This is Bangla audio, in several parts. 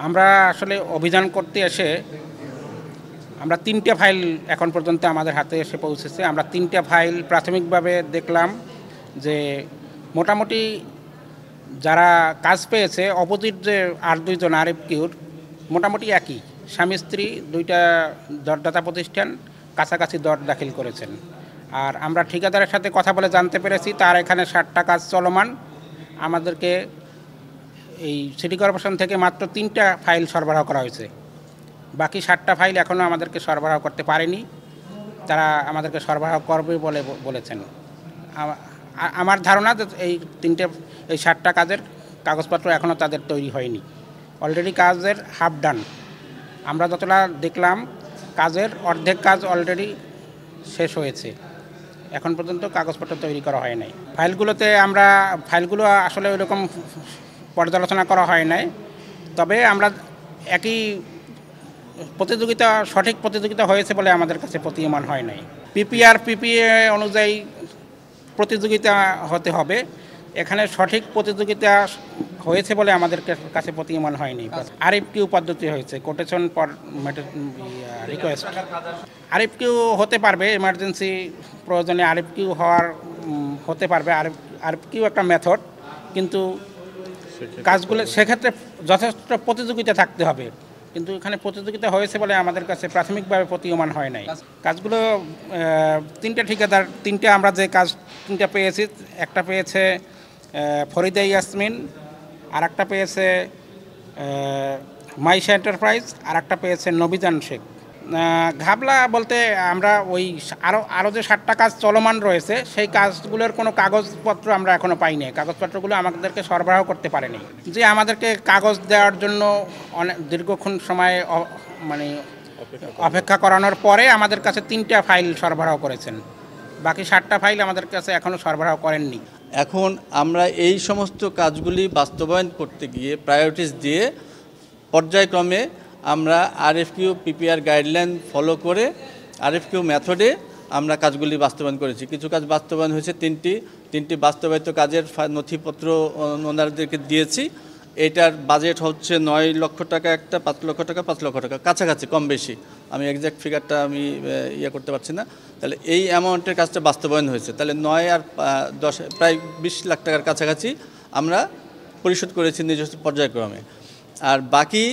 আমরা আসলে অভিযান করতে এসে আমরা ৩টে ফাইল এখন পর্যন্ত আমাদের হাতে এসে পৌঁছেছে। আমরা ৩টে ফাইল প্রাথমিকভাবে দেখলাম যে মোটামুটি যারা কাজ পেয়েছে অপোজিট যে আর ২ জন আরএফকিউর মোটামুটি একই, স্বামী স্ত্রী ২টা দরদাতা প্রতিষ্ঠান কাছাকাছি দর দাখিল করেছেন। আর আমরা ঠিকাদারের সাথে কথা বলে জানতে পেরেছি তার এখানে ৬০টা কাজ চলমান। আমাদেরকে এই সিটি কর্পোরেশন থেকে মাত্র ৩টা ফাইল সরবরাহ করা হয়েছে, বাকি ৬০টা ফাইল এখনও আমাদেরকে সরবরাহ করতে পারেনি। তারা আমাদেরকে সরবরাহ করবে বলে বলেছেন। আমার ধারণা যে এই ৬০টা কাজের কাগজপত্র এখনও তাদের তৈরি হয়নি। অলরেডি কাজের হাফ ডান। আমরা যতটা দেখলাম কাজের অর্ধেক কাজ অলরেডি শেষ হয়েছে, এখন পর্যন্ত কাগজপত্র তৈরি করা হয় নাই। ফাইলগুলো আসলে ওইরকম পর্যালোচনা করা হয় নাই, তবে আমরা একই সঠিক প্রতিযোগিতা হয়েছে বলে আমাদের কাছে প্রতীয়মান হয় নাই। পিপিএ অনুযায়ী প্রতিযোগিতা হতে হবে, এখানে সঠিক প্রতিযোগিতা হয়েছে বলে আমাদের কাছে প্রতীয়মান হয়নি। আরএফকিউ পদ্ধতি হয়েছে, কোটেশন ফর রিকোয়েস্ট। আরএফকিউ হতে পারবে, এমার্জেন্সি প্রয়োজনে আরএফকিউ হতে পারবে। আরএফকিউ একটা মেথড, কিন্তু কাজগুলো সেক্ষেত্রে যথেষ্ট প্রতিযোগিতা থাকতে হবে, কিন্তু এখানে প্রতিযোগিতা হয়েছে বলে আমাদের কাছে প্রাথমিকভাবে প্রতীয়মান হয় নাই। কাজগুলো 3টে ঠিকাদার, আমরা যে কাজ 3টা পেয়েছি, একটা পেয়েছে ফরিদা ইয়াসমিন, আর একটা পেয়েছে মাইশা এন্টারপ্রাইজ, আর একটা পেয়েছে নবিজান শেখ। ঘাবলা বলতে আমরা ওই আরও যে ৬০টা কাজ চলমান রয়েছে সেই কাজগুলোর কোনো কাগজপত্র আমরা এখনও পাইনি। কাগজপত্রগুলো আমাদেরকে সরবরাহ করতে পারেনি। যে আমাদেরকে কাগজ দেওয়ার জন্য অনেক দীর্ঘক্ষণ সময় অপেক্ষা করানোর পরে আমাদের কাছে 3টা ফাইল সরবরাহ করেছেন, বাকি ৬০টা ফাইল আমাদের কাছে এখনও সরবরাহ করেননি। এখন আমরা এই সমস্ত কাজগুলি বাস্তবায়ন করতে গিয়ে প্রায়োরিটিস দিয়ে পর্যায়ক্রমে আমরা আরএফকিউ পিপিআর গাইডলাইন ফলো করে আরএফকিউ মেথডে আমরা কাজগুলি বাস্তবায়ন করেছি। কিছু কাজ বাস্তবায়ন হয়েছে, তিনটি বাস্তবায়িত কাজের নথিপত্র ওনাদেরকে দিয়েছি। এটার বাজেট হচ্ছে ৯ লক্ষ টাকা একটা, ৫ লক্ষ টাকা, ৫ লক্ষ টাকা কাছাকাছি, কম বেশি, আমি এক্স্যাক্ট ফিগারটা আমি করতে পারছি না। তাহলে এই অ্যামাউন্টের কাজটা বাস্তবায়ন হয়েছে, তাহলে ৯ আর ১০ প্রায় ২০ লাখ টাকার কাছাকাছি আমরা পরিশোধ করেছি নিজস্ব পর্যায়ক্রমে। আর বাকি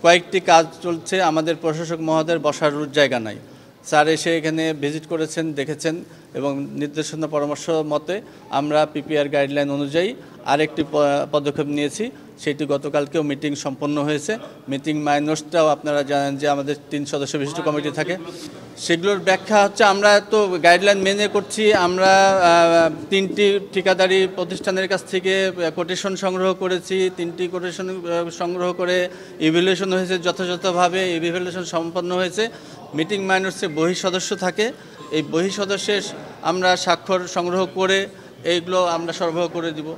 কয়েকটি কাজ চলছে, আমাদের প্রশাসক মহোদয়ের বসার জায়গা নাই। স্যার এসে এখানে ভিজিট করেছেন, দেখেছেন, এবং নির্দেশনা পরামর্শ মতে আমরা পিপিআর গাইডলাইন অনুযায়ী আরেকটি পদক্ষেপ নিয়েছি। সেটি গতকালকেও মিটিং সম্পন্ন হয়েছে। মিটিং মাইনসটাও আপনারা জানেন যে আমাদের 3 সদস্য বিশিষ্ট কমিটি থাকে, সেগুলোর ব্যাখ্যা হচ্ছে আমরা তো গাইডলাইন মেনে করছি। আমরা 3টি ঠিকাদারি প্রতিষ্ঠানের কাছ থেকে কোটেশন সংগ্রহ করেছি, 3টি কোটেশন সংগ্রহ করে ইভ্যালুয়েশন হয়েছে, যথাযথভাবে ইভ্যালুয়েশন সম্পন্ন হয়েছে। মিটিং মাইনসে বহি সদস্য থাকে, এই বহি সদস্যের আমরা স্বাক্ষর সংগ্রহ করে এইগুলো আমরা সরবরাহ করে দিব।